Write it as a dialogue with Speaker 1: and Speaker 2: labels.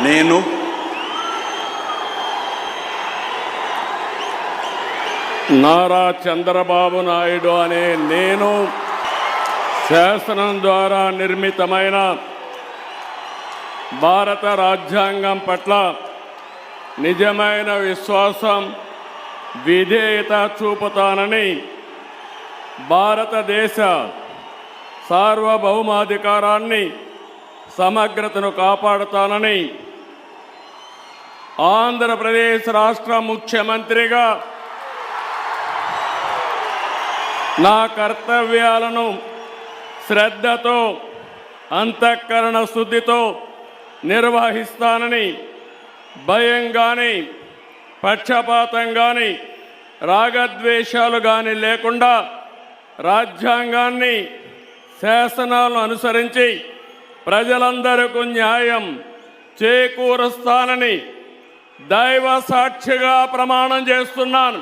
Speaker 1: నేను
Speaker 2: నారా చంద్రబాబు నాయుడు అనే నేను శాసనం ద్వారా నిర్మితమైన భారత రాజ్యాంగం పట్ల నిజమైన విశ్వాసం విధేయత చూపుతానని భారతదేశ సార్వభౌమాధికారాన్ని సమగ్రతను కాపాడుతానని ఆంధ్రప్రదేశ్ రాష్ట్ర ముఖ్యమంత్రిగా నా కర్తవ్యాలను శ్రద్ధతో అంతఃకరణ శుద్ధితో నిర్వహిస్తానని భయం కానీ పక్షపాతం కానీ రాగద్వేషాలు కానీ లేకుండా రాజ్యాంగాన్ని శాసనాలను అనుసరించి ప్రజలందరికీ న్యాయం చేకూరుస్తానని దైవ సాక్షిగా ప్రమాణం చేస్తున్నాను.